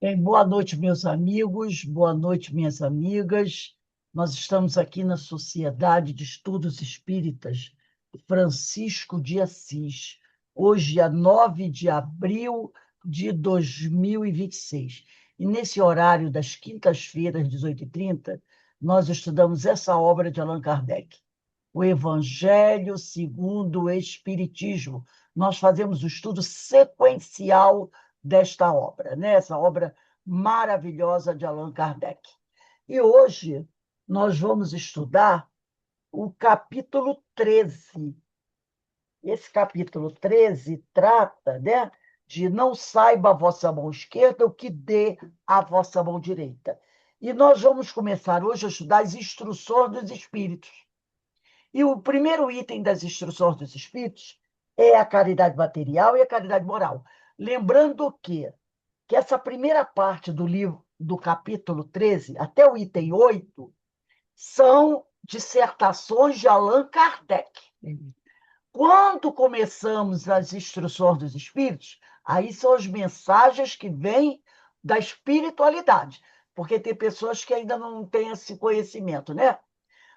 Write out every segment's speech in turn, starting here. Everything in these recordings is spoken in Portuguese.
Bem, boa noite, meus amigos, boa noite, minhas amigas. Nós estamos aqui na Sociedade de Estudos Espíritas Francisco de Assis, hoje, dia 9 de abril de 2026. E nesse horário das quintas-feiras, 18h30, nós estudamos essa obra de Allan Kardec, o Evangelho segundo o Espiritismo. Nós fazemos o estudo sequencial desta obra, né? Essa obra maravilhosa de Allan Kardec. E hoje nós vamos estudar o capítulo 13. Esse capítulo 13 trata, né, de não saiba a vossa mão esquerda o que dê a vossa mão direita. E nós vamos começar hoje a estudar as instruções dos espíritos. E o primeiro item das instruções dos espíritos é a caridade material e a caridade moral. Lembrando que essa primeira parte do livro, do capítulo 13, até o item 8, são dissertações de Allan Kardec. Quando começamos as instruções dos espíritos, aí são as mensagens que vêm da espiritualidade, porque tem pessoas que ainda não têm esse conhecimento, né?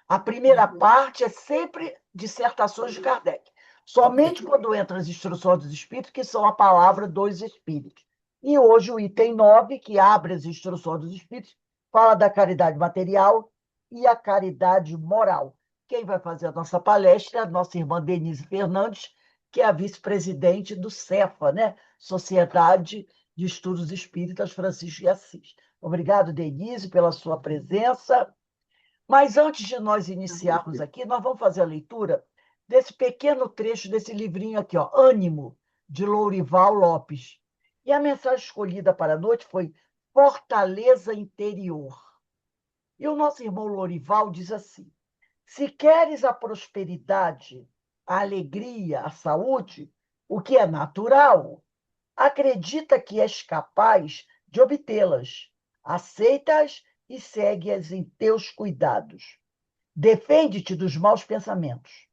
A primeira parte é sempre dissertações de Kardec. Somente quando entram as instruções dos espíritos, que são a palavra dos espíritos. E hoje o item 9, que abre as instruções dos espíritos, fala da caridade material e a caridade moral. Quem vai fazer a nossa palestra é a nossa irmã Denise Fernandes, que é a vice-presidente do CEFA, né? Sociedade de Estudos Espíritas Francisco de Assis. Obrigado, Denise, pela sua presença. Mas antes de nós iniciarmos aqui, nós vamos fazer a leitura desse pequeno trecho desse livrinho aqui, ó, Ânimo, de Lourival Lopes. E a mensagem escolhida para a noite foi Fortaleza Interior. E o nosso irmão Lourival diz assim: se queres a prosperidade, a alegria, a saúde, o que é natural, acredita que és capaz de obtê-las, aceita-as e segue-as em teus cuidados. Defende-te dos maus pensamentos.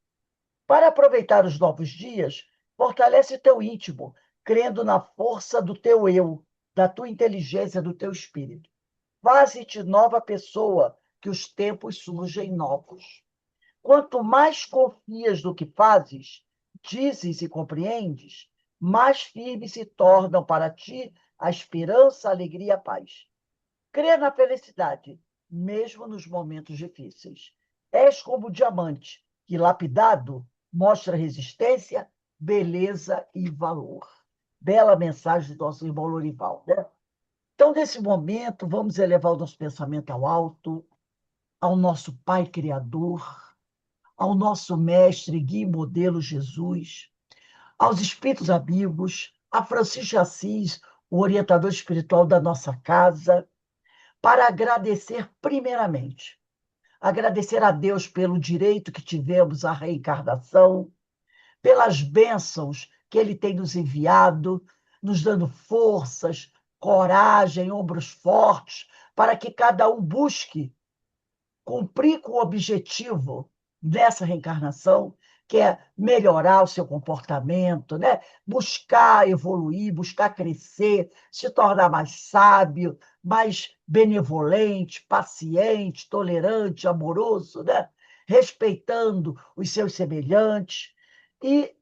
Para aproveitar os novos dias, fortalece teu íntimo, crendo na força do teu eu, da tua inteligência, do teu espírito. Faze-te nova pessoa, que os tempos surgem novos. Quanto mais confias no que fazes, dizes e compreendes, mais firmes se tornam para ti a esperança, a alegria e a paz. Crê na felicidade, mesmo nos momentos difíceis. És como o diamante, que lapidado mostra resistência, beleza e valor. Bela mensagem do nosso irmão Lorival, né? Então, nesse momento, vamos elevar o nosso pensamento ao alto, ao nosso Pai Criador, ao nosso Mestre, Guia e Modelo Jesus, aos Espíritos amigos, a Francisco de Assis, o orientador espiritual da nossa casa, para agradecer primeiramente. Agradecer a Deus pelo direito que tivemos à reencarnação, pelas bênçãos que Ele tem nos enviado, nos dando forças, coragem, ombros fortes, para que cada um busque cumprir com o objetivo dessa reencarnação, que é melhorar o seu comportamento, né? Buscar evoluir, buscar crescer, se tornar mais sábio, mais benevolente, paciente, tolerante, amoroso, né? Respeitando os seus semelhantes. E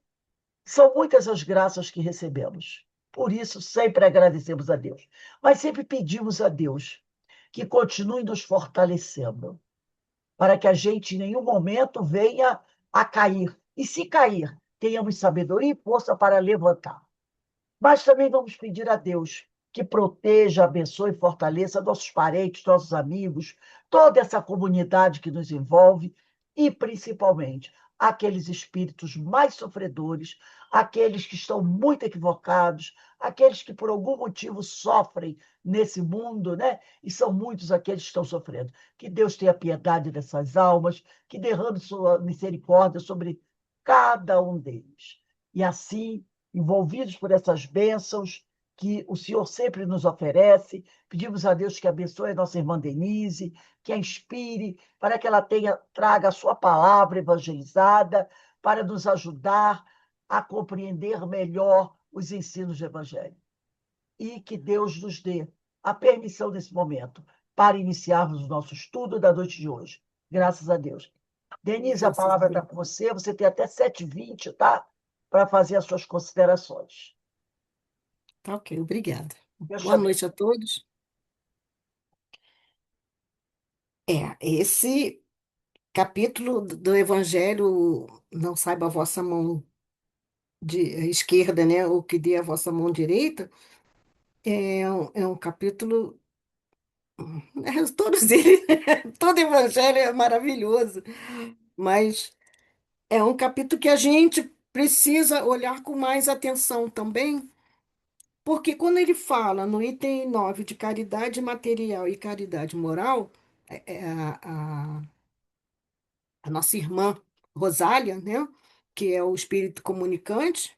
são muitas as graças que recebemos. Por isso, sempre agradecemos a Deus. Mas sempre pedimos a Deus que continue nos fortalecendo, para que a gente em nenhum momento venha a cair. E se cair, tenhamos sabedoria e força para levantar. Mas também vamos pedir a Deus que proteja, abençoe e fortaleça nossos parentes, nossos amigos, toda essa comunidade que nos envolve e, principalmente, aqueles espíritos mais sofredores, aqueles que estão muito equivocados, aqueles que por algum motivo sofrem nesse mundo, né? E são muitos aqueles que estão sofrendo. Que Deus tenha piedade dessas almas, que derrame sua misericórdia sobre cada um deles. E assim, envolvidos por essas bênçãos que o Senhor sempre nos oferece. Pedimos a Deus que abençoe a nossa irmã Denise, que a inspire, para que ela traga a sua palavra evangelizada, para nos ajudar a compreender melhor os ensinos do Evangelho. E que Deus nos dê a permissão desse momento para iniciarmos o nosso estudo da noite de hoje. Graças a Deus. Denise, a Graças a palavra está Deus. com você. Você tem até 7h20, tá? Para fazer as suas considerações. Tá ok, obrigada. Deus te Boa abençoe. noite a todos. Esse capítulo do Evangelho, não saiba a vossa mão de esquerda, né, o que dê a vossa mão direita, é um capítulo, todos eles, todo Evangelho é maravilhoso, mas é um capítulo que a gente precisa olhar com mais atenção também, porque quando ele fala no item 9 de caridade material e caridade moral, a nossa irmã Rosália, né, que é o espírito comunicante,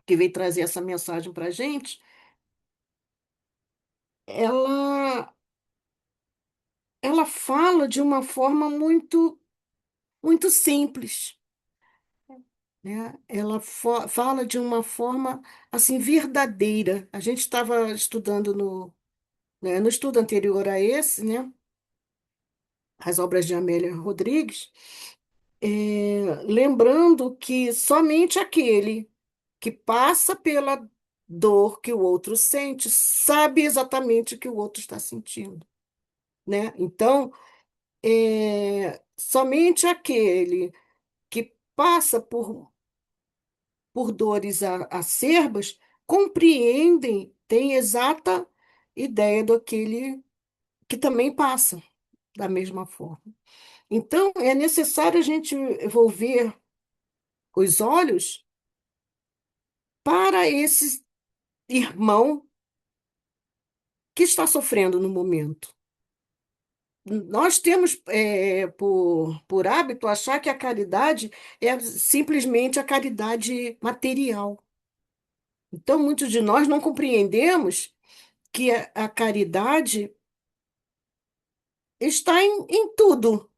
que veio trazer essa mensagem para a gente, ela, ela fala de uma forma muito simples, né? Ela fala de uma forma assim verdadeira. A gente estava estudando no estudo anterior a esse, né, as obras de Amélia Rodrigues, lembrando que somente aquele que passa pela dor que o outro sente sabe exatamente o que o outro está sentindo, né? Então, somente aquele que passa por dores acerbas compreendem, tem exata ideia daquele que também passa da mesma forma. Então, é necessário a gente volver os olhos para esse irmão que está sofrendo no momento. Nós temos, por hábito, achar que a caridade é simplesmente a caridade material. Então, muitos de nós não compreendemos que a caridade está em tudo,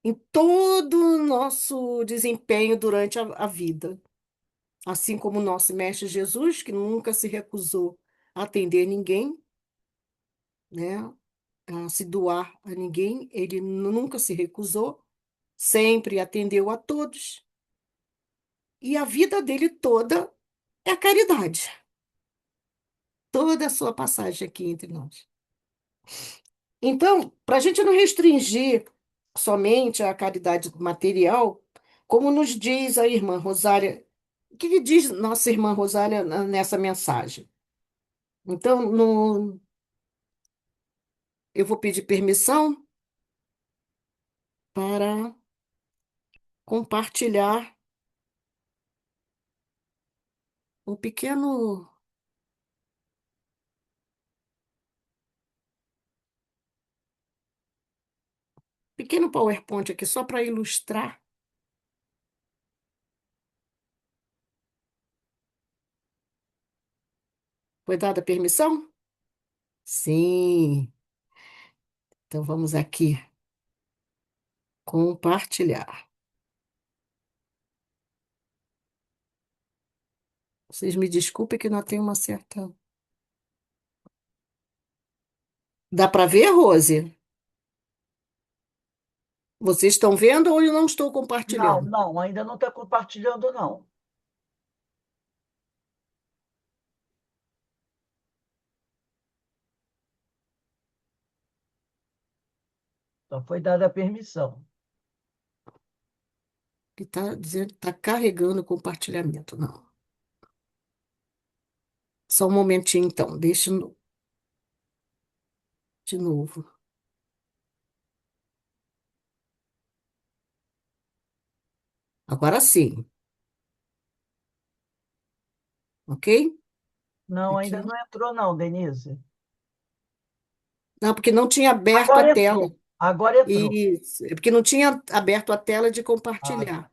em todo o nosso desempenho durante a vida. Assim como o nosso Mestre Jesus, que nunca se recusou a atender ninguém, né, a se doar a ninguém, ele nunca se recusou, sempre atendeu a todos. E a vida dele toda é a caridade. Toda a sua passagem aqui entre nós. Então, para a gente não restringir somente a caridade material, como nos diz a irmã Rosália, o que diz nossa irmã Rosália nessa mensagem? Então, eu vou pedir permissão para compartilhar um pequeno PowerPoint aqui, só para ilustrar. Foi dada a permissão? Sim. Então, vamos aqui compartilhar. Vocês me desculpem que não tem uma certa. Dá para ver, Rose? Vocês estão vendo ou eu não estou Não, compartilhando? não, ainda não está compartilhando, não. Só foi dada a permissão. Que está dizendo que está carregando o compartilhamento. Não. Só um momentinho, então. Deixa de novo. Agora sim, ok? Não, ainda Aqui. não entrou, não, Denise. Não, porque não tinha aberto a Agora tela. entrou. Agora entrou. Isso, é porque não tinha aberto a tela de Ah, tá. compartilhar.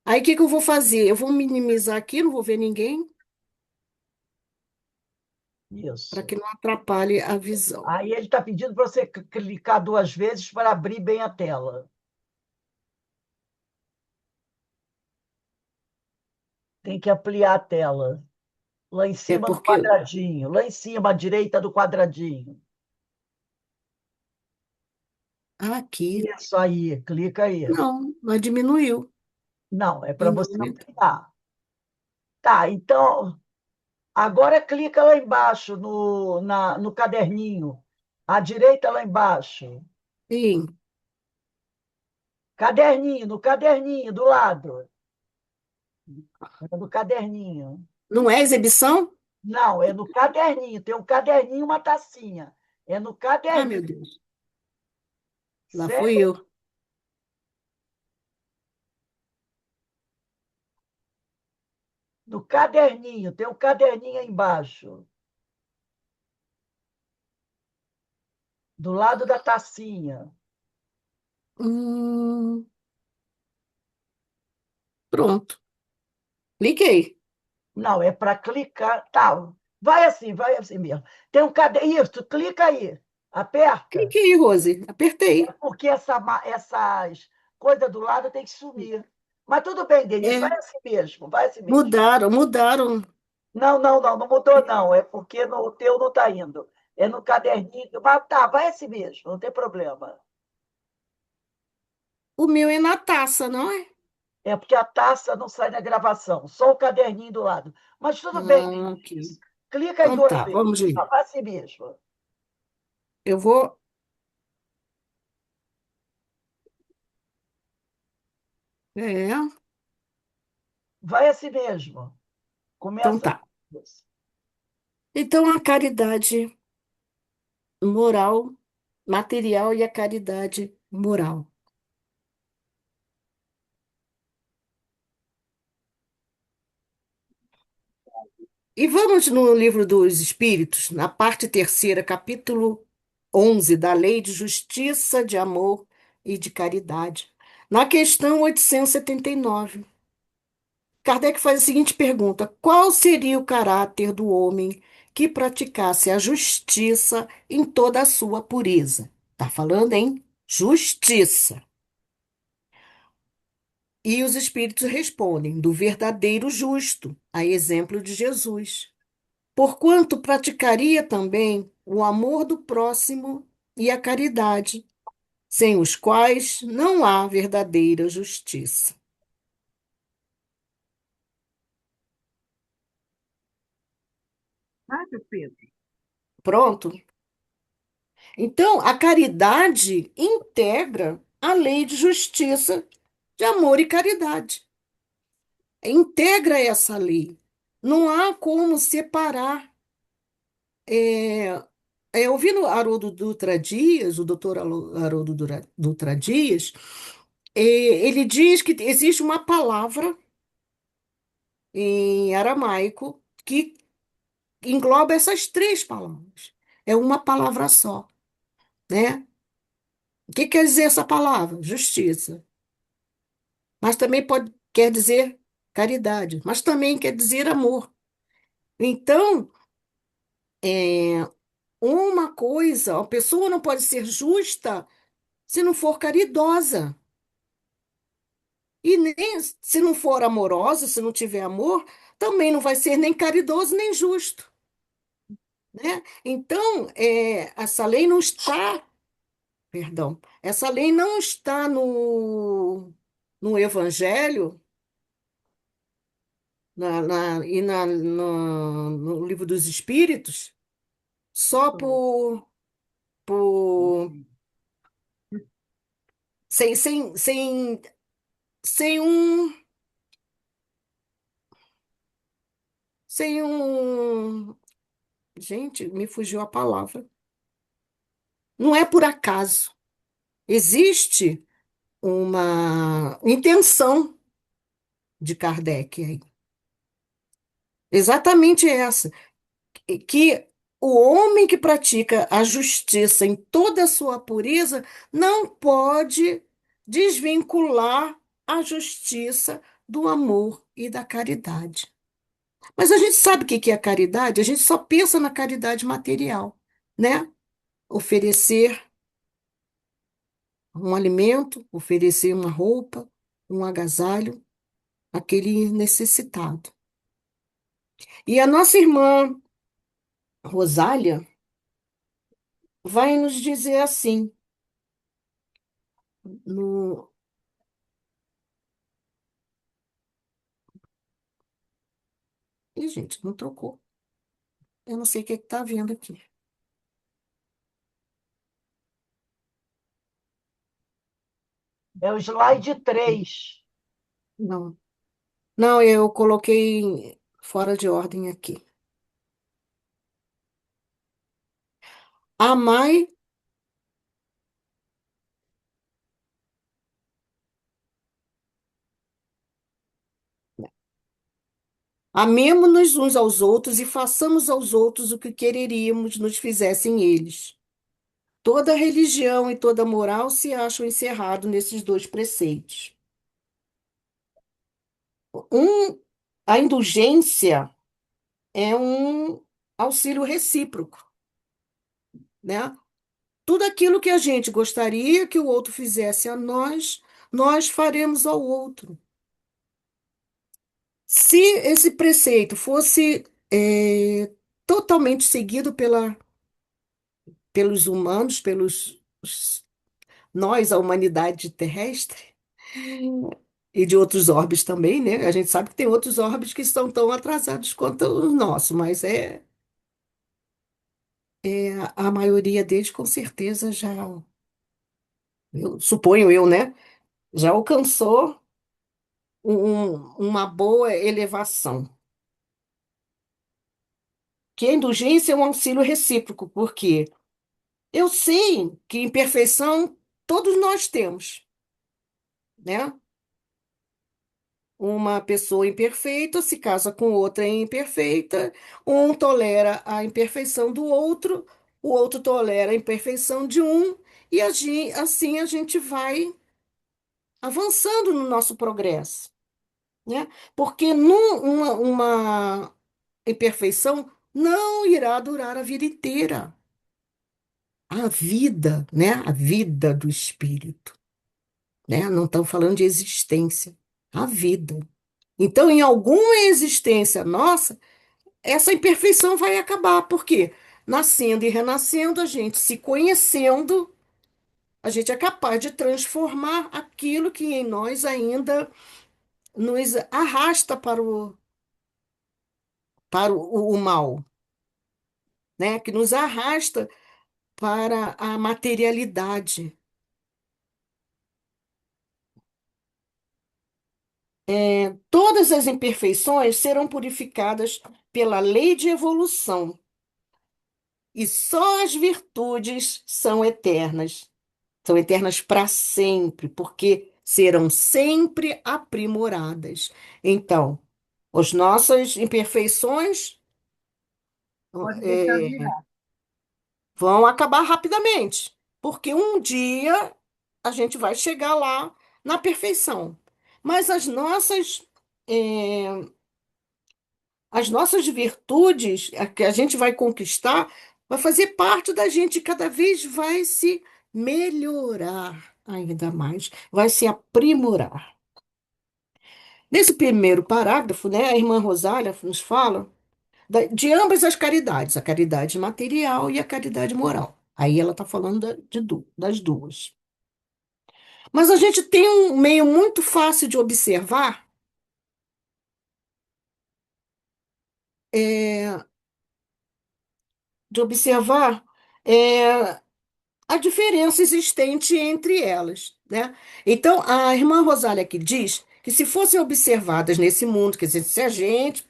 Aí, o que que eu vou fazer? Eu vou minimizar aqui, não vou ver ninguém, para Isso. que não atrapalhe a visão. Aí ele está pedindo para você clicar 2 vezes para abrir bem a tela. Tem que ampliar a tela. Lá em É cima do porque. quadradinho. Lá em cima, à direita do quadradinho. Aqui. Isso aí, clica aí. Não, mas diminuiu. Não, é para Em você número. aumentar. Tá, então, agora clica lá embaixo no caderninho. À direita lá embaixo. Sim. Caderninho, no caderninho, do lado. É no caderninho. Não é exibição? Não, é no caderninho. Tem um caderninho e uma tacinha. É no Ah, caderninho, meu Deus. Lá fui certo? eu. No caderninho, tem um caderninho aí embaixo, do lado da tacinha. Hum, pronto. Cliquei. Não, é para clicar. Tá, vai assim mesmo. Tem um caderninho. Isso, clica aí. Aperta. Cliquei, Rose. É Apertei. porque essas coisas do lado tem que sumir. Mas tudo bem, Denise, vai É, assim mesmo, vai assim mesmo. mudaram. Não mudou, não. É porque o teu não está indo. É no caderninho. Mas tá, vai assim mesmo, não tem problema. O meu é na taça, não é? É porque a taça não sai na gravação, só o caderninho do lado. Mas tudo bem, Ah, ok. Denise. Clica aí Então duas tá, vezes. vamos ver. Vai assim mesmo. Eu vou. É, Vai assim mesmo. então Começa. tá. Então a caridade moral, material e a caridade moral. E vamos no livro dos Espíritos, na parte terceira, capítulo 11 da Lei de Justiça, de Amor e de Caridade. Na questão 879, Kardec faz a seguinte pergunta: qual seria o caráter do homem que praticasse a justiça em toda a sua pureza? Está falando em justiça. E os espíritos respondem: do verdadeiro justo, a exemplo de Jesus. Porquanto praticaria também o amor do próximo e a caridade, sem os quais não há verdadeira justiça. Ah, meu Pedro. Pronto? Então, a caridade integra a lei de justiça, de amor e caridade. Integra essa lei. Não há como separar. É, ouvindo Haroldo Dutra Dias, o doutor Haroldo Dutra Dias, ele diz que existe uma palavra em aramaico que engloba essas três palavras. É uma palavra só, né? O que quer dizer essa palavra? Justiça. Mas também quer dizer caridade, mas também quer dizer amor. Então, é, uma coisa, a pessoa não pode ser justa se não for caridosa. E nem se não for amorosa, se não tiver amor, também não vai ser nem caridoso nem justo, né? Então, essa lei não está, perdão, essa lei não está no Evangelho no Livro dos Espíritos só por sem, sem, sem, sem um sem um gente, me fugiu a palavra. Não é por acaso. Existe uma intenção de Kardec aí. Exatamente essa, que o homem que pratica a justiça em toda a sua pureza não pode desvincular a justiça do amor e da caridade. Mas a gente sabe o que que é caridade? A gente só pensa na caridade material, né? Oferecer um alimento, oferecer uma roupa, um agasalho, àquele necessitado. E a nossa irmã Rosália vai nos dizer assim, no... Ih, gente, não trocou. Eu não sei o que está vendo aqui. É o slide 3. Não. Não, eu coloquei fora de ordem aqui. Amai, amemo-nos uns aos outros e façamos aos outros o que quereríamos nos fizessem eles. Toda religião e toda moral se acham encerrados nesses dois preceitos. Um, a indulgência é um auxílio recíproco, né? Tudo aquilo que a gente gostaria que o outro fizesse a nós, nós faremos ao outro. Se esse preceito fosse totalmente seguido pelos humanos, nós, a humanidade terrestre, e de outros orbes também, né? A gente sabe que tem outros orbes que estão tão atrasados quanto o nosso, mas a maioria deles com certeza já, suponho eu, né? Já alcançou uma boa elevação. Que a indulgência é um auxílio recíproco, porque eu sei que imperfeição todos nós temos, né? Uma pessoa imperfeita se casa com outra imperfeita, um tolera a imperfeição do outro, o outro tolera a imperfeição de um, e assim a gente vai avançando no nosso progresso, né? Porque uma imperfeição não irá durar a vida inteira. A vida, né? A vida do espírito, né? Não estamos falando de existência, a vida. Então, em alguma existência nossa, essa imperfeição vai acabar. Por quê? Nascendo e renascendo, a gente se conhecendo, a gente é capaz de transformar aquilo que em nós ainda nos arrasta para o mal, né? Que nos arrasta para a materialidade. Todas as imperfeições serão purificadas pela lei de evolução, e só as virtudes são eternas para sempre, porque serão sempre aprimoradas. Então, as nossas imperfeições Pode deixar é, virar. vão acabar rapidamente, porque um dia a gente vai chegar lá na perfeição. Mas é, as nossas virtudes, a que a gente vai conquistar, vai fazer parte da gente, cada vez vai se melhorar ainda mais, vai se aprimorar. Nesse primeiro parágrafo, né, a irmã Rosália nos fala de ambas as caridades, a caridade material e a caridade moral. Aí ela está falando das duas. Mas a gente tem um meio muito fácil é, de observar é, a diferença existente entre elas, né? Então, a irmã Rosália aqui diz que se fossem observadas nesse mundo, quer dizer, se a gente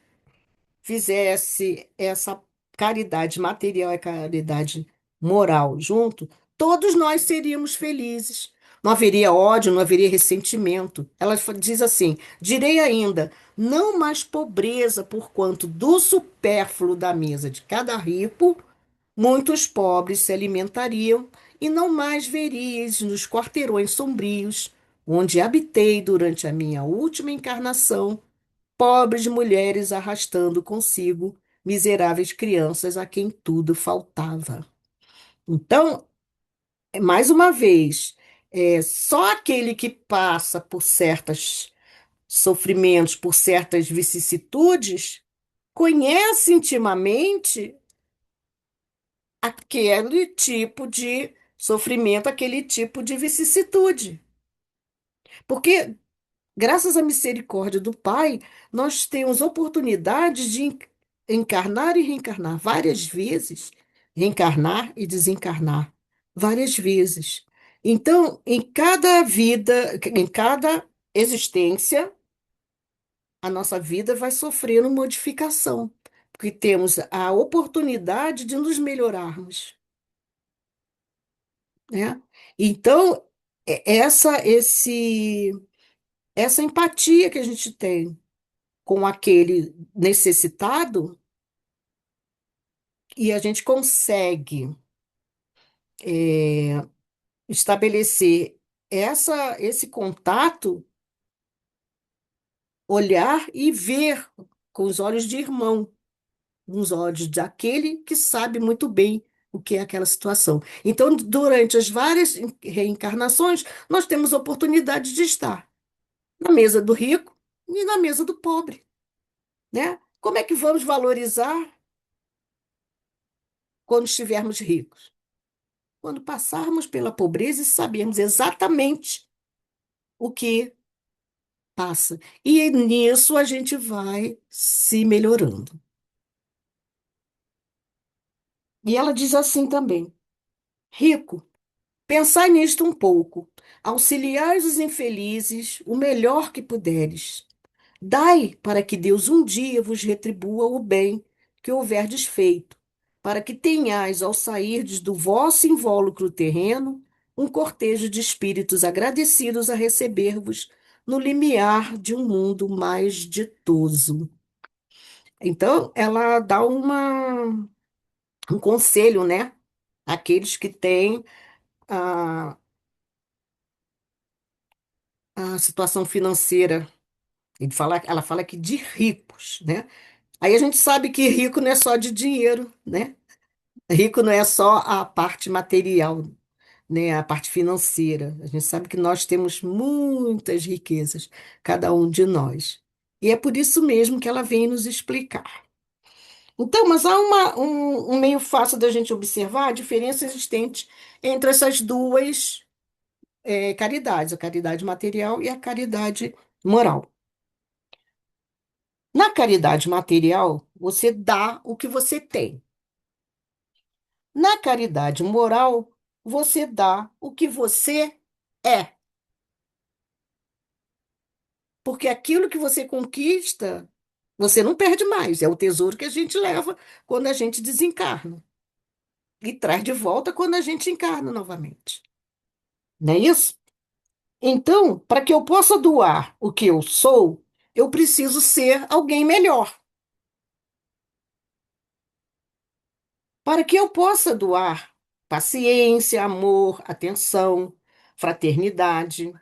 fizesse essa caridade material e caridade moral junto, todos nós seríamos felizes. Não haveria ódio, não haveria ressentimento. Ela diz assim: direi ainda, não mais pobreza, porquanto do supérfluo da mesa de cada rico muitos pobres se alimentariam, e não mais veríeis nos quarteirões sombrios, onde habitei durante a minha última encarnação, pobres mulheres arrastando consigo miseráveis crianças a quem tudo faltava. Então, mais uma vez, só aquele que passa por certos sofrimentos, por certas vicissitudes, conhece intimamente aquele tipo de sofrimento, aquele tipo de vicissitude. Porque, graças à misericórdia do Pai, nós temos oportunidade de encarnar e reencarnar várias vezes, reencarnar e desencarnar várias vezes. Então, em cada vida, em cada existência, a nossa vida vai sofrendo modificação, porque temos a oportunidade de nos melhorarmos, né? Então, essa empatia que a gente tem com aquele necessitado, e a gente consegue é, estabelecer esse contato, olhar e ver com os olhos de irmão, nos olhos daquele que sabe muito bem o que é aquela situação. Então, durante as várias reencarnações, nós temos oportunidade de estar na mesa do rico e na mesa do pobre, né? Como é que vamos valorizar quando estivermos ricos? Quando passarmos pela pobreza e sabermos exatamente o que passa. E nisso a gente vai se melhorando. E ela diz assim também: rico, pensai nisto um pouco. Auxiliai os infelizes o melhor que puderes. Dai para que Deus um dia vos retribua o bem que houverdes feito, para que tenhais, ao sairdes do vosso invólucro terreno, um cortejo de espíritos agradecidos a receber-vos no limiar de um mundo mais ditoso. Então, ela dá um conselho, né? Àqueles que têm a, a situação financeira. Ela fala aqui de ricos, né? Aí a gente sabe que rico não é só de dinheiro, né? Rico não é só a parte material, né? A parte financeira. A gente sabe que nós temos muitas riquezas, cada um de nós. E é por isso mesmo que ela vem nos explicar. Então, mas há um meio fácil da gente observar a diferença existente entre essas duas caridades, a caridade material e a caridade moral. Na caridade material, você dá o que você tem. Na caridade moral, você dá o que você é. Porque aquilo que você conquista, você não perde mais. É o tesouro que a gente leva quando a gente desencarna. E traz de volta quando a gente encarna novamente. Não é isso? Então, para que eu possa doar o que eu sou, eu preciso ser alguém melhor. Para que eu possa doar paciência, amor, atenção, fraternidade.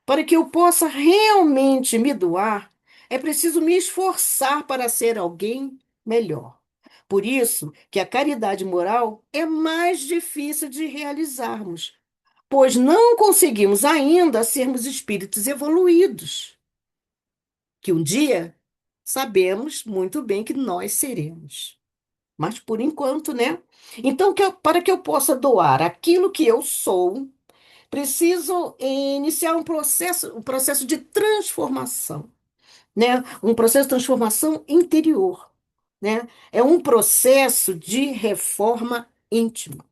Para que eu possa realmente me doar, é preciso me esforçar para ser alguém melhor. Por isso que a caridade moral é mais difícil de realizarmos, pois não conseguimos ainda sermos espíritos evoluídos, que um dia sabemos muito bem que nós seremos. Mas por enquanto, né? Então, para que eu possa doar aquilo que eu sou, preciso iniciar um processo de transformação, né? Um processo de transformação interior, né? É um processo de reforma íntima.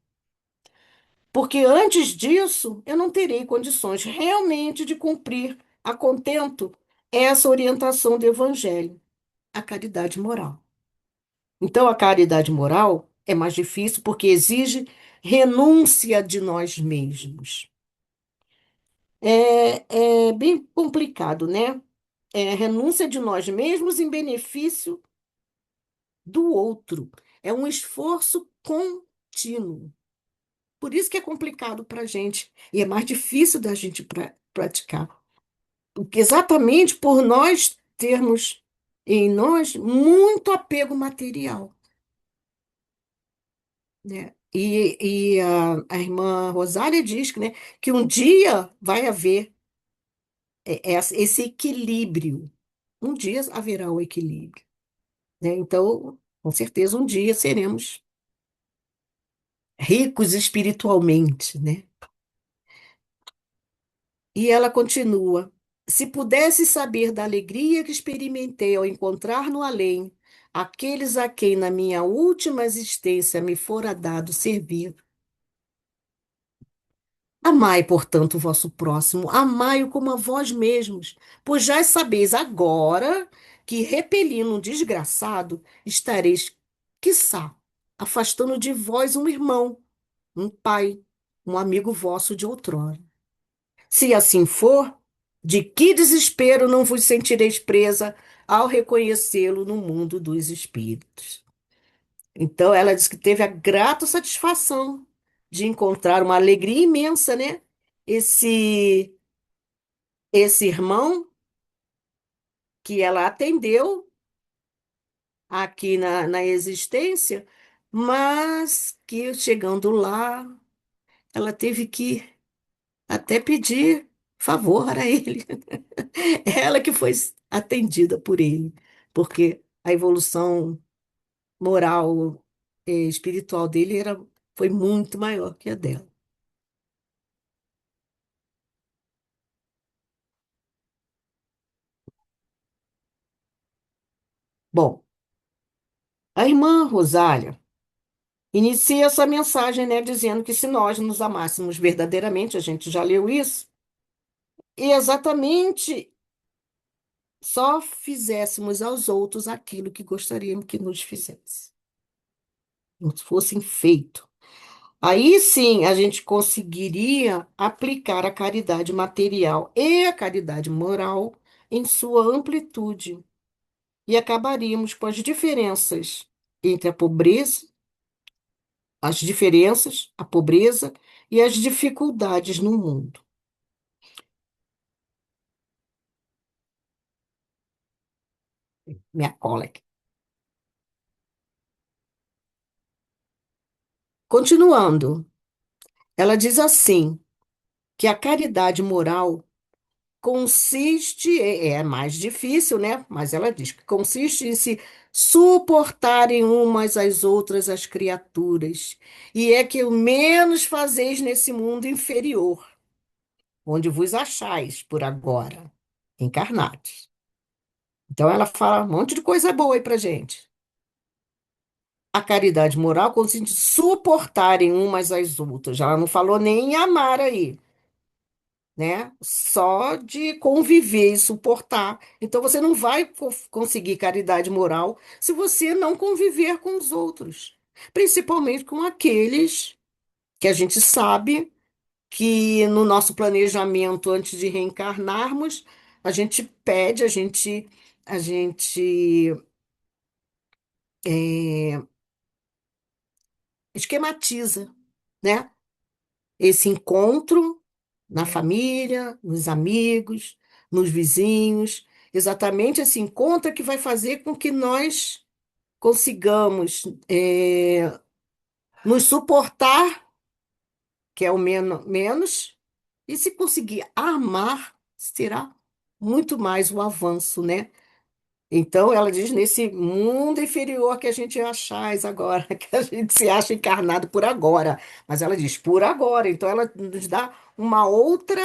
Porque antes disso, eu não terei condições realmente de cumprir a contento essa orientação do Evangelho, a caridade moral. Então, a caridade moral é mais difícil porque exige renúncia de nós mesmos. É bem complicado, né? É renúncia de nós mesmos em benefício do outro. É um esforço contínuo. Por isso que é complicado para a gente e é mais difícil da gente praticar. Porque exatamente por nós termos em nós muito apego material, né? E a irmã Rosália diz que, né, que um dia vai haver esse equilíbrio. Um dia haverá o equilíbrio. né? Então, com certeza, um dia seremos ricos espiritualmente, né? E ela continua: se pudesse saber da alegria que experimentei ao encontrar no além aqueles a quem na minha última existência me fora dado servir. Amai, portanto, o vosso próximo, amai-o como a vós mesmos, pois já sabeis agora que, repelindo um desgraçado, estareis, quiçá, afastando de vós um irmão, um pai, um amigo vosso de outrora. Se assim for, de que desespero não vos sentireis presa ao reconhecê-lo no mundo dos espíritos. Então, ela diz que teve a grata satisfação de encontrar uma alegria imensa, né? Esse, esse irmão que ela atendeu aqui na existência, mas que chegando lá, ela teve que até pedir favor a ele. Ela que foi atendida por ele, porque a evolução moral e espiritual dele foi muito maior que a dela. Bom, a irmã Rosália inicia essa mensagem, né, dizendo que se nós nos amássemos verdadeiramente, a gente já leu isso, e exatamente só fizéssemos aos outros aquilo que gostaríamos que nos fizesse, nos fossem feito. Aí sim a gente conseguiria aplicar a caridade material e a caridade moral em sua amplitude e acabaríamos com entre a pobreza, as diferenças, a pobreza e as dificuldades no mundo. Minha cola aqui. Continuando, ela diz assim, que a caridade moral consiste, é mais difícil, né? Mas ela diz que consiste em se suportarem umas às outras as criaturas, e é que o menos fazeis nesse mundo inferior, onde vos achais por agora, encarnados. Então ela fala um monte de coisa boa aí pra gente. A caridade moral consiste em suportarem umas às outras. Ela não falou nem em amar aí, né? Só de conviver e suportar. Então você não vai conseguir caridade moral se você não conviver com os outros, principalmente com aqueles que a gente sabe que no nosso planejamento antes de reencarnarmos, a gente pede, a gente esquematiza, né? Esse encontro na família, nos amigos, nos vizinhos, exatamente esse encontro é que vai fazer com que nós consigamos nos suportar, que é o menos, e se conseguir amar, será muito mais o avanço, né? Então, ela diz nesse mundo inferior que a gente achais agora, que a gente se acha encarnado por agora. Mas ela diz por agora. Então, ela nos dá uma outra,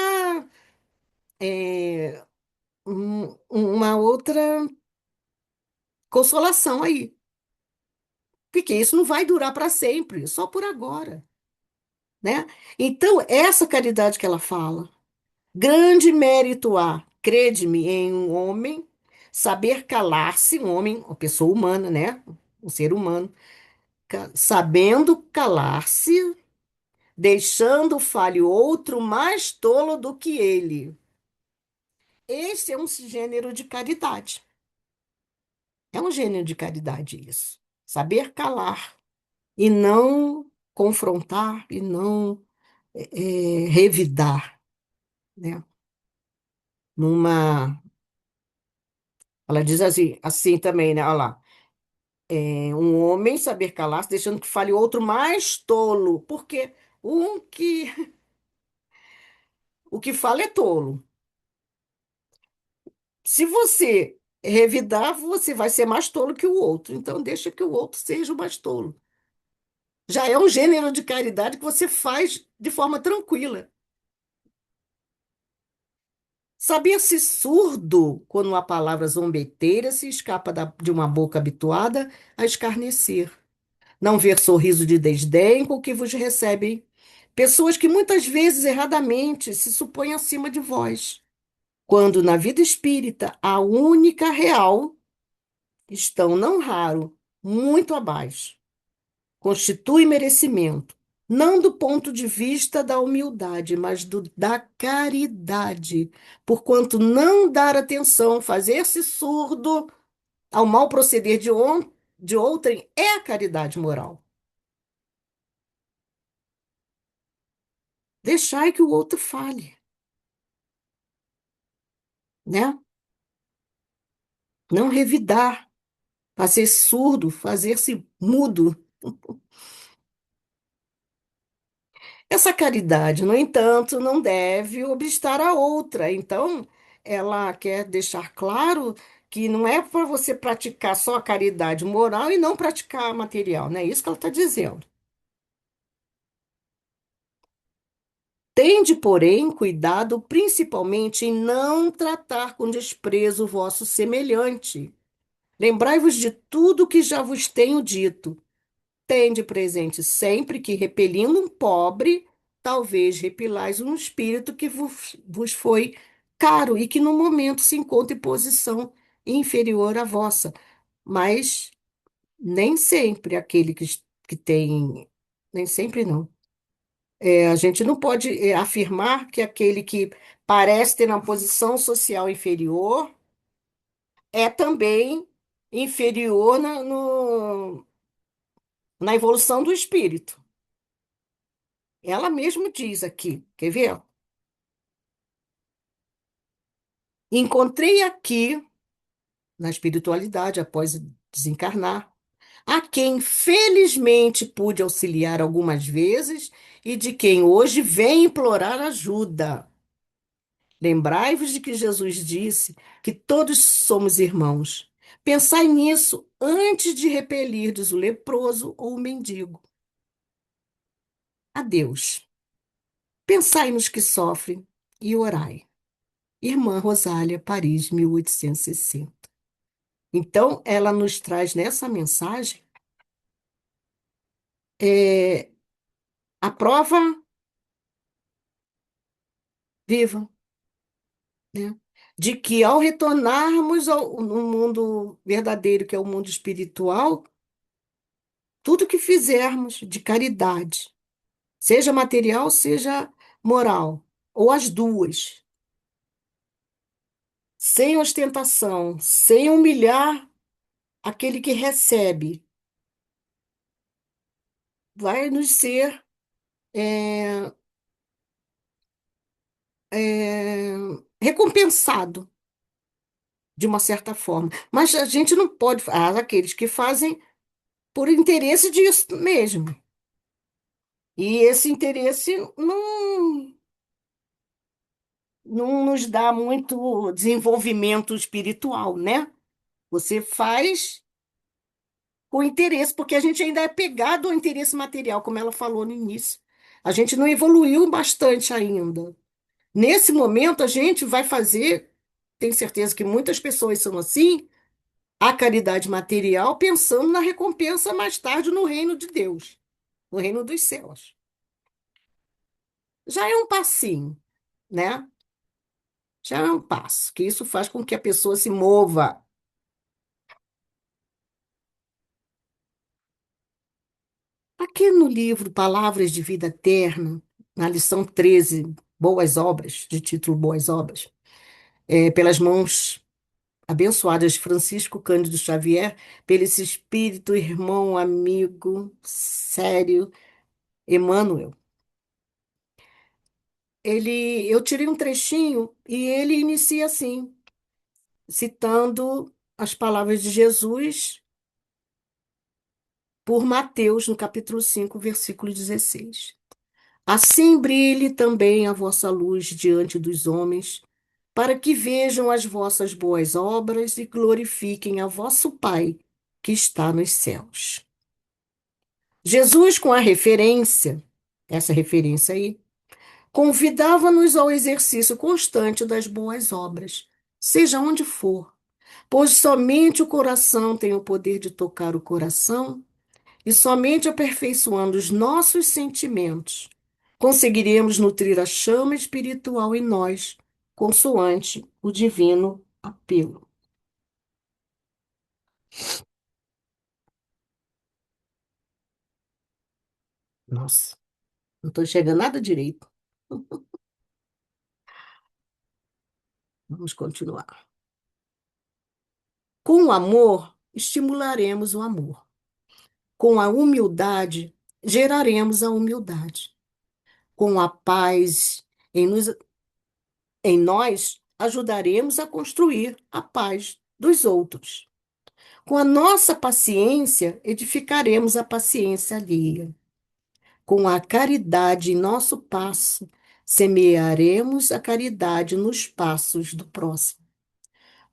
uma outra consolação aí. Porque isso não vai durar para sempre, só por agora, né? Então, essa caridade que ela fala, grande mérito há, crede-me, em um homem saber calar-se, um homem, uma pessoa humana, né? Um ser humano sabendo calar-se, deixando fale outro mais tolo do que ele. Esse é um gênero de caridade. É um gênero de caridade isso. Saber calar e não confrontar e não revidar, né? Numa, ela diz assim também, né? Olha lá. Um homem saber calar-se, deixando que fale outro mais tolo, porque um que o que fala é tolo. Se você revidar, você vai ser mais tolo que o outro. Então, deixa que o outro seja o mais tolo. Já é um gênero de caridade que você faz de forma tranquila. Sabia-se surdo quando uma palavra zombeteira se escapa de uma boca habituada a escarnecer. Não ver sorriso de desdém com que vos recebem. Pessoas que muitas vezes erradamente se supõem acima de vós, quando na vida espírita a única real estão, não raro, muito abaixo. Constitui merecimento, não do ponto de vista da humildade, mas da caridade, porquanto não dar atenção, fazer-se surdo ao mal proceder de outrem é a caridade moral. Deixai que o outro fale, né? Não revidar, fazer surdo, fazer-se mudo. Essa caridade, no entanto, não deve obstar a outra. Então, ela quer deixar claro que não é para você praticar só a caridade moral e não praticar a material, não é isso que ela está dizendo. Tende, porém, cuidado principalmente em não tratar com desprezo o vosso semelhante. Lembrai-vos de tudo que já vos tenho dito. Tende presente sempre que, repelindo um pobre, talvez repilais um espírito que vos foi caro e que no momento se encontra em posição inferior à vossa. Mas nem sempre aquele que tem. Nem sempre não. A gente não pode afirmar que aquele que parece ter uma posição social inferior é também inferior na evolução do espírito. Ela mesma diz aqui, quer ver? Encontrei aqui, na espiritualidade, após desencarnar, a quem felizmente pude auxiliar algumas vezes e de quem hoje vem implorar ajuda. Lembrai-vos de que Jesus disse que todos somos irmãos. Pensai nisso antes de repelirdes o leproso ou o mendigo. Adeus. Pensai nos que sofrem e orai. Irmã Rosália, Paris, 1860. Então, ela nos traz nessa mensagem é, a prova viva, né? De que ao retornarmos no mundo verdadeiro, que é o mundo espiritual, tudo que fizermos de caridade, seja material, seja moral, ou as duas, sem ostentação, sem humilhar aquele que recebe, vai nos ser é, é, recompensado de uma certa forma. Mas a gente não pode, aqueles que fazem por interesse disso mesmo. E esse interesse não nos dá muito desenvolvimento espiritual, né? Você faz com interesse, porque a gente ainda é pegado ao interesse material, como ela falou no início. A gente não evoluiu bastante ainda. Nesse momento, a gente vai fazer, tenho certeza que muitas pessoas são assim, a caridade material, pensando na recompensa mais tarde no reino de Deus, no reino dos céus. Já é um passinho, né? Já é um passo, que isso faz com que a pessoa se mova. Aqui no livro Palavras de Vida Eterna, na lição 13, Boas Obras, de título Boas Obras, pelas mãos abençoadas de Francisco Cândido Xavier, pelo esse espírito, irmão, amigo, sério, Emmanuel. Eu tirei um trechinho e ele inicia assim, citando as palavras de Jesus por Mateus, no capítulo 5, versículo 16. Assim brilhe também a vossa luz diante dos homens, para que vejam as vossas boas obras e glorifiquem a vosso Pai que está nos céus. Jesus, com a referência, essa referência aí, convidava-nos ao exercício constante das boas obras, seja onde for, pois somente o coração tem o poder de tocar o coração e somente aperfeiçoando os nossos sentimentos conseguiremos nutrir a chama espiritual em nós, consoante o divino apelo. Nossa, não estou enxergando nada direito. Vamos continuar. Com o amor, estimularemos o amor. Com a humildade, geraremos a humildade. Com a paz em nós, ajudaremos a construir a paz dos outros. Com a nossa paciência, edificaremos a paciência alheia. Com a caridade em nosso passo, semearemos a caridade nos passos do próximo.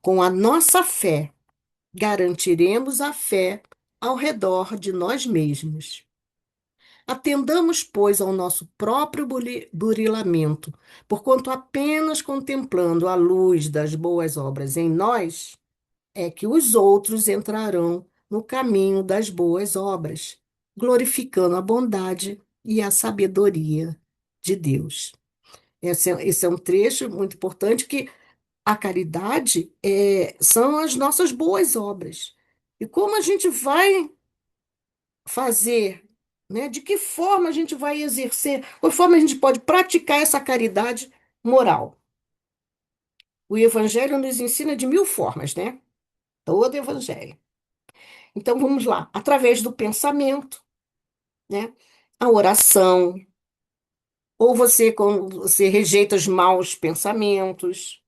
Com a nossa fé, garantiremos a fé ao redor de nós mesmos. Atendamos, pois, ao nosso próprio burilamento, porquanto apenas contemplando a luz das boas obras em nós é que os outros entrarão no caminho das boas obras, glorificando a bondade e a sabedoria de Deus. Esse é um trecho muito importante que a caridade são as nossas boas obras. E como a gente vai fazer, né? De que forma a gente vai exercer, qual forma a gente pode praticar essa caridade moral? O Evangelho nos ensina de mil formas, né? Todo Evangelho. Então vamos lá, através do pensamento, né? A oração, ou você quando você rejeita os maus pensamentos,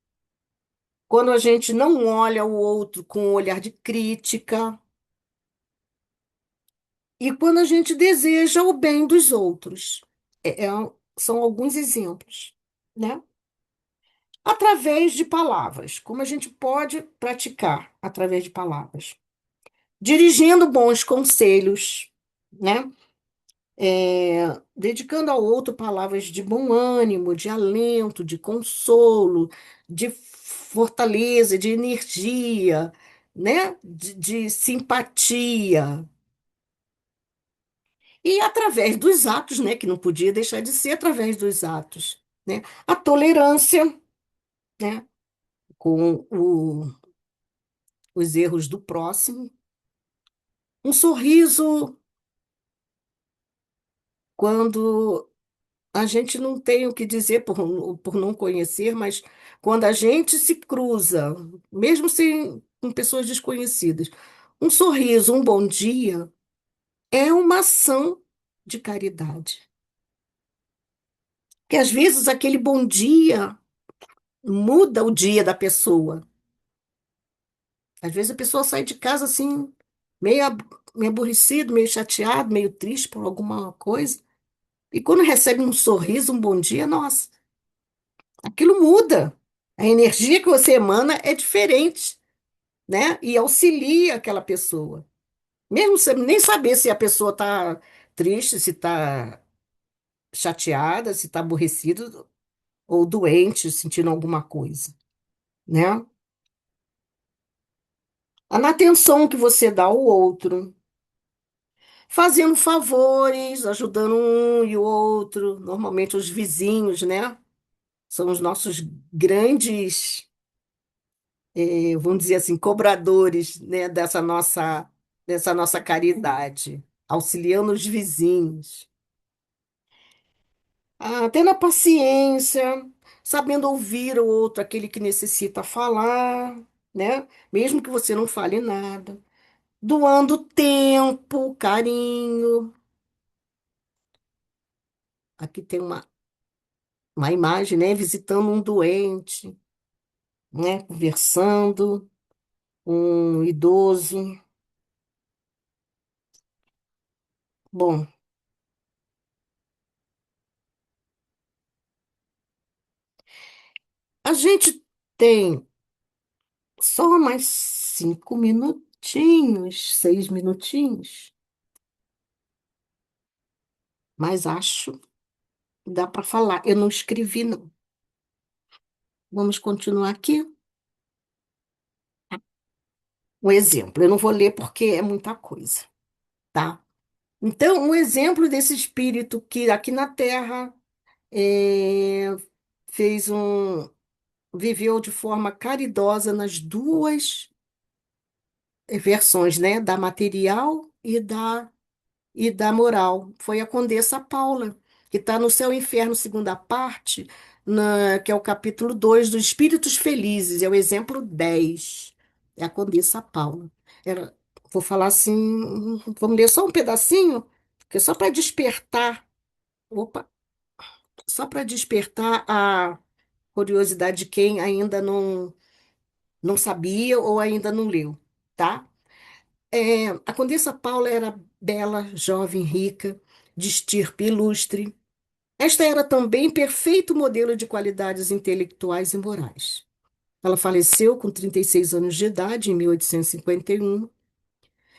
quando a gente não olha o outro com um olhar de crítica, e quando a gente deseja o bem dos outros. São alguns exemplos, né? Através de palavras, como a gente pode praticar através de palavras. Dirigindo bons conselhos, né? Dedicando ao outro palavras de bom ânimo, de alento, de consolo, de fortaleza, de energia, né? De simpatia. E através dos atos, né? Que não podia deixar de ser através dos atos, né? A tolerância, né? Com os erros do próximo. Um sorriso quando a gente não tem o que dizer por não conhecer, mas quando a gente se cruza, mesmo sem, com pessoas desconhecidas, um sorriso, um bom dia, é uma ação de caridade. Que às vezes aquele bom dia muda o dia da pessoa. Às vezes a pessoa sai de casa assim, meio, meio aborrecido, meio chateado, meio triste por alguma coisa. E quando recebe um sorriso, um bom dia, nossa, aquilo muda. A energia que você emana é diferente, né? E auxilia aquela pessoa. Mesmo sem nem saber se a pessoa está triste, se está chateada, se está aborrecida ou doente, sentindo alguma coisa, né? Na atenção que você dá ao outro, fazendo favores, ajudando um e o outro, normalmente os vizinhos, né? São os nossos grandes vamos dizer assim, cobradores, né, dessa nossa caridade, auxiliando os vizinhos. Tendo a paciência, sabendo ouvir o outro, aquele que necessita falar, né? Mesmo que você não fale nada. Doando tempo, carinho. Aqui tem uma imagem, né? Visitando um doente, né? Conversando, um idoso. Bom, a gente Tem só mais 5 minutinhos, 6 minutinhos, mas acho que dá para falar. Eu não escrevi, não. Vamos continuar aqui? Um exemplo. Eu não vou ler porque é muita coisa, tá? Então, um exemplo desse espírito que aqui na Terra é, fez um, viveu de forma caridosa nas duas versões, né? Da material e da moral. Foi a Condessa Paula, que está no Céu e Inferno, segunda parte, que é o capítulo 2 dos Espíritos Felizes, é o exemplo 10. É a Condessa Paula. Era, vou falar assim, vamos ler só um pedacinho, porque só para despertar, opa, só para despertar a curiosidade de quem ainda não sabia ou ainda não leu, tá? A Condessa Paula era bela, jovem, rica, de estirpe ilustre. Esta era também perfeito modelo de qualidades intelectuais e morais. Ela faleceu com 36 anos de idade, em 1851,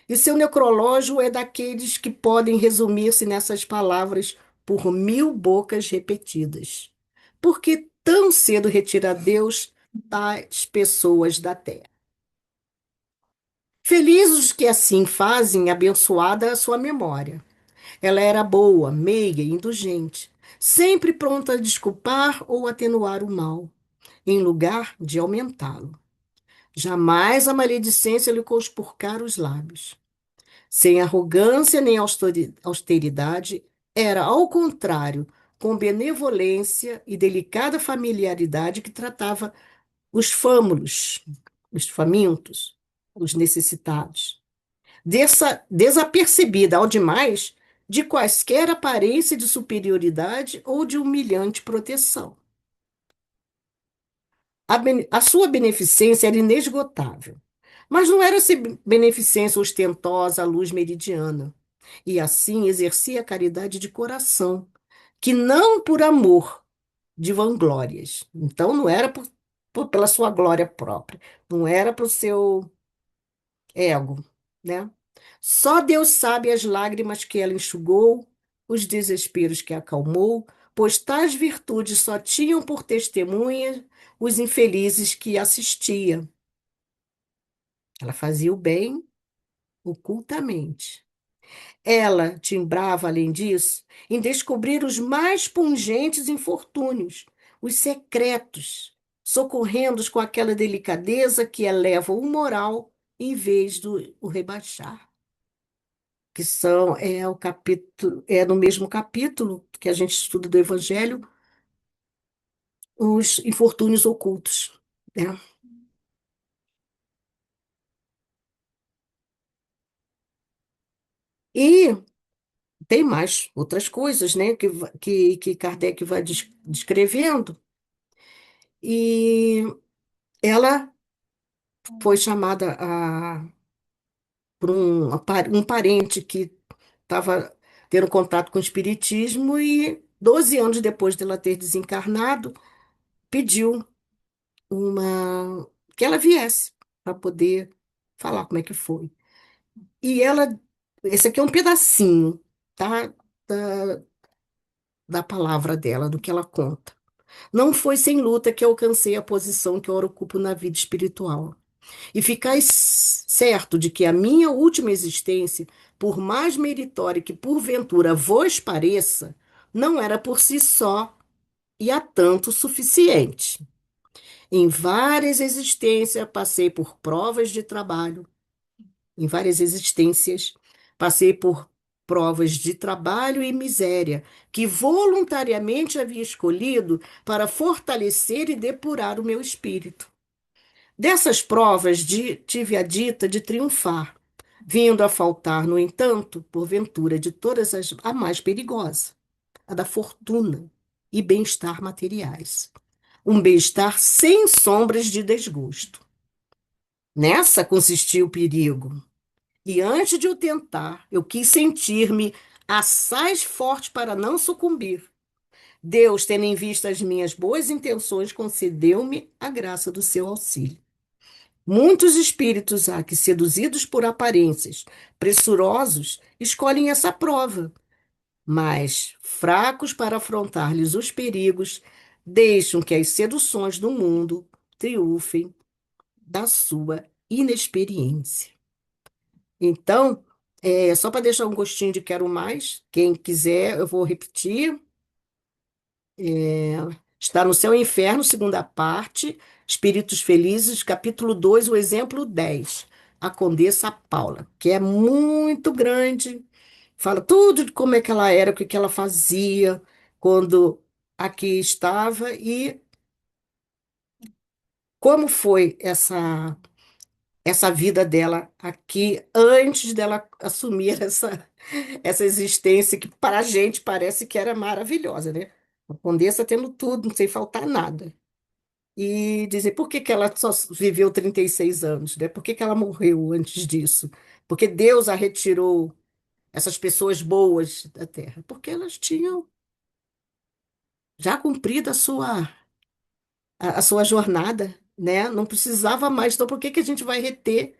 e seu necrológio é daqueles que podem resumir-se nessas palavras por 1000 bocas repetidas. Por que tão cedo retira Deus tais pessoas da terra? Felizes os que assim fazem, abençoada a sua memória. Ela era boa, meiga e indulgente, sempre pronta a desculpar ou atenuar o mal, em lugar de aumentá-lo. Jamais a maledicência lhe conspurcara os lábios. Sem arrogância nem austeridade, era, ao contrário, com benevolência e delicada familiaridade que tratava os fâmulos, os famintos, os necessitados desapercebida ao demais de quaisquer aparência de superioridade ou de humilhante proteção. A sua beneficência era inesgotável, mas não era essa beneficência ostentosa à luz meridiana, e assim exercia a caridade de coração, que não por amor de vanglórias. Então não era pela sua glória própria, não era para o seu ego, né? Só Deus sabe as lágrimas que ela enxugou, os desesperos que acalmou, pois tais virtudes só tinham por testemunha os infelizes que assistia. Ela fazia o bem ocultamente. Ela timbrava, além disso, em descobrir os mais pungentes infortúnios, os secretos, socorrendo-os com aquela delicadeza que eleva o moral em vez do o rebaixar. Que são o capítulo, é no mesmo capítulo que a gente estuda do Evangelho, os infortúnios ocultos, né? E tem mais outras coisas, né, que Kardec vai descrevendo, e ela foi chamada por um parente que estava tendo contato com o espiritismo e 12 anos depois dela ter desencarnado, pediu uma que ela viesse para poder falar como é que foi. E ela, esse aqui é um pedacinho, tá? Da, da palavra dela, do que ela conta. Não foi sem luta que eu alcancei a posição que eu ocupo na vida espiritual. E ficais certo de que a minha última existência, por mais meritória que porventura vos pareça, não era por si só e a tanto suficiente. Em várias existências passei por provas de trabalho, em várias existências passei por provas de trabalho e miséria, que voluntariamente havia escolhido para fortalecer e depurar o meu espírito. Dessas provas tive a dita de triunfar, vindo a faltar, no entanto, porventura, de todas a mais perigosa, a da fortuna e bem-estar materiais. Um bem-estar sem sombras de desgosto. Nessa consistia o perigo. E antes de o tentar, eu quis sentir-me assaz forte para não sucumbir. Deus, tendo em vista as minhas boas intenções, concedeu-me a graça do seu auxílio. Muitos espíritos há que, seduzidos por aparências, pressurosos, escolhem essa prova, mas, fracos para afrontar-lhes os perigos, deixam que as seduções do mundo triunfem da sua inexperiência. Então, só para deixar um gostinho de quero mais, quem quiser, eu vou repetir. É, Está no Céu e Inferno, segunda parte, Espíritos Felizes, capítulo 2, o exemplo 10, a Condessa Paula, que é muito grande, fala tudo de como é que ela era, o que que ela fazia quando aqui estava e como foi essa vida dela aqui antes dela assumir essa existência que para a gente parece que era maravilhosa, né? A Condessa tendo tudo, sem faltar nada. E dizer por que que ela só viveu 36 anos, né? Por que que ela morreu antes disso? Porque Deus a retirou essas pessoas boas da terra, porque elas tinham já cumprido a sua jornada, né? Não precisava mais. Então, por que que a gente vai reter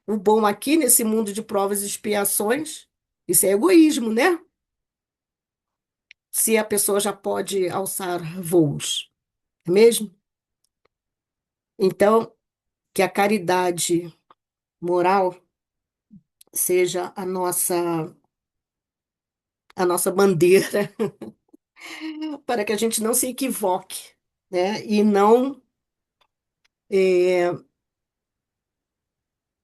o bom aqui nesse mundo de provas e expiações? Isso é egoísmo, né? Se a pessoa já pode alçar voos, não é mesmo? Então, que a caridade moral seja a nossa bandeira para que a gente não se equivoque, né? E não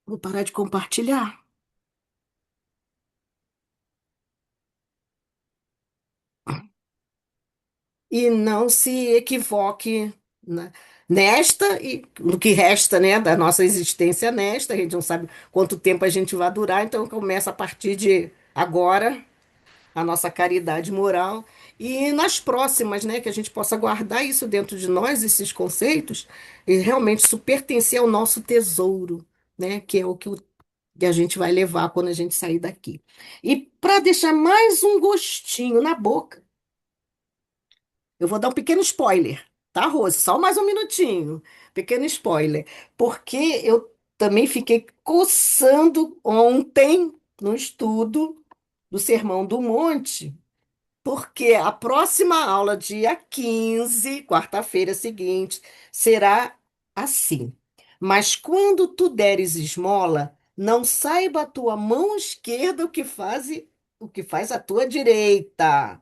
vou parar de compartilhar. E não se equivoque, né, nesta e no que resta, né, da nossa existência nesta. A gente não sabe quanto tempo a gente vai durar, então começa a partir de agora a nossa caridade moral e nas próximas, né, que a gente possa guardar isso dentro de nós, esses conceitos, e realmente isso pertencer ao nosso tesouro, né, que é o que a gente vai levar quando a gente sair daqui. E para deixar mais um gostinho na boca, eu vou dar um pequeno spoiler, tá, Rose? Só mais um minutinho. Pequeno spoiler. Porque eu também fiquei coçando ontem no estudo do Sermão do Monte, porque a próxima aula, dia 15, quarta-feira seguinte, será assim. Mas quando tu deres esmola, não saiba a tua mão esquerda o que faz a tua direita.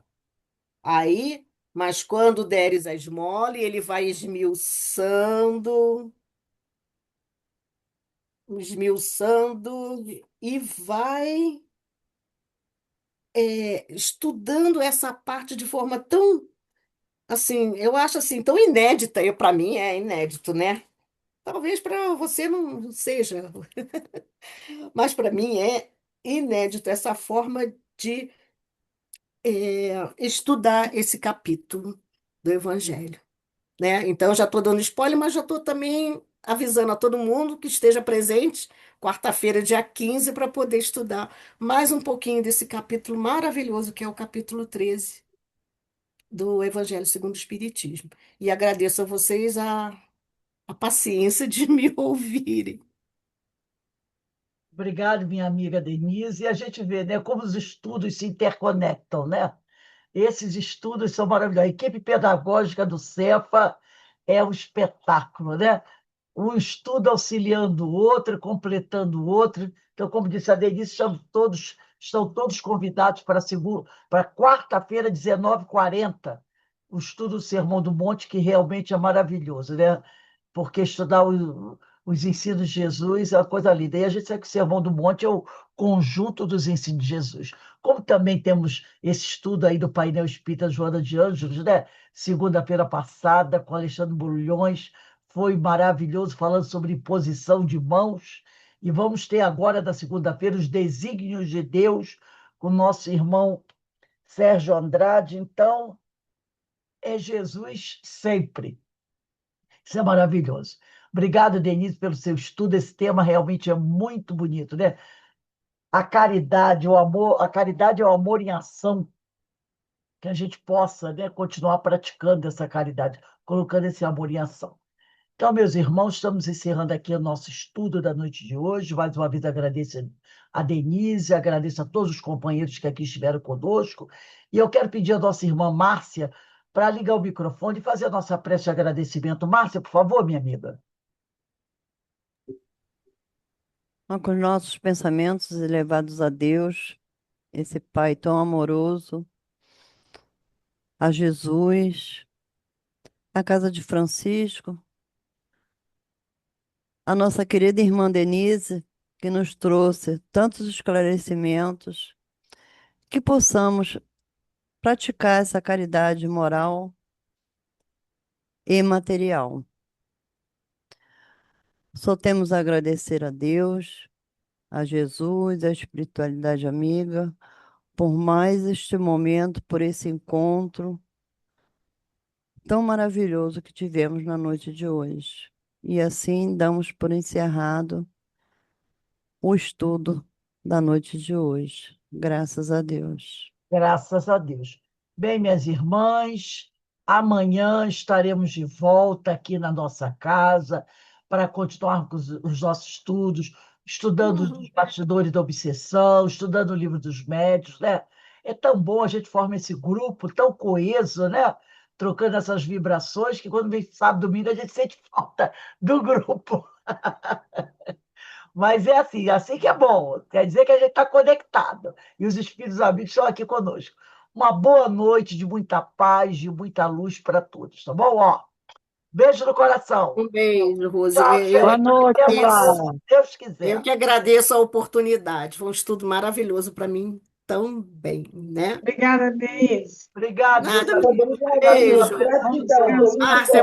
Aí, mas quando deres a esmola, ele vai esmiuçando e vai estudando essa parte de forma tão, assim, eu acho assim, tão inédita. Eu, para mim é inédito, né? Talvez para você não seja, mas para mim é inédito essa forma de estudar esse capítulo do Evangelho. Né? Então, eu já estou dando spoiler, mas já estou também avisando a todo mundo que esteja presente quarta-feira, dia 15, para poder estudar mais um pouquinho desse capítulo maravilhoso, que é o capítulo 13 do Evangelho segundo o Espiritismo. E agradeço a vocês a paciência de me ouvirem. Obrigado, minha amiga Denise. E a gente vê, né, como os estudos se interconectam, né? Esses estudos são maravilhosos. A equipe pedagógica do Cefa é um espetáculo, né? Um estudo auxiliando o outro, completando o outro. Então, como disse a Denise, estão todos convidados para quarta-feira, 19h40, o estudo do Sermão do Monte, que realmente é maravilhoso, né? Porque estudar os ensinos de Jesus é uma coisa linda. E a gente sabe que o Sermão do Monte é o conjunto dos ensinos de Jesus. Como também temos esse estudo aí do painel espírita Joana de Ângelos, né? Segunda-feira passada, com Alexandre Bulhões, foi maravilhoso, falando sobre imposição de mãos. E vamos ter agora, da segunda-feira, os desígnios de Deus, com o nosso irmão Sérgio Andrade. Então, é Jesus sempre. Isso é maravilhoso. Obrigado, Denise, pelo seu estudo. Esse tema realmente é muito bonito, né? A caridade, o amor, a caridade é o amor em ação. que a gente possa, né, continuar praticando essa caridade, colocando esse amor em ação. Então, meus irmãos, estamos encerrando aqui o nosso estudo da noite de hoje. Mais uma vez agradeço a Denise, agradeço a todos os companheiros que aqui estiveram conosco. E eu quero pedir à nossa irmã Márcia para ligar o microfone e fazer a nossa prece de agradecimento. Márcia, por favor, minha amiga. Com os nossos pensamentos elevados a Deus, esse Pai tão amoroso, a Jesus, a casa de Francisco, a nossa querida irmã Denise, que nos trouxe tantos esclarecimentos, que possamos praticar essa caridade moral e material. Só temos a agradecer a Deus, a Jesus, a espiritualidade amiga, por mais este momento, por esse encontro tão maravilhoso que tivemos na noite de hoje. E assim damos por encerrado o estudo da noite de hoje. Graças a Deus. Graças a Deus. Bem, minhas irmãs, amanhã estaremos de volta aqui na nossa casa para continuarmos os nossos estudos, estudando os bastidores da obsessão, estudando o livro dos médios, né? É tão bom a gente formar esse grupo tão coeso, né? Trocando essas vibrações que quando vem sábado, domingo, a gente sente falta do grupo. Mas é assim que é bom. Quer dizer que a gente está conectado. E os espíritos amigos estão aqui conosco. Uma boa noite de muita paz, de muita luz para todos, tá bom? Ó, beijo no coração. Um beijo, Rose. Tchau, Eu gente. Boa noite, Até amanhã, agradeço. se Deus Eu quiser. que agradeço a oportunidade. Foi um estudo maravilhoso para mim também, né? obrigada, Denise. Obrigado, meus Nada, amigos. Obrigado pela beijo. Vamos gratidão. descansar. Márcia,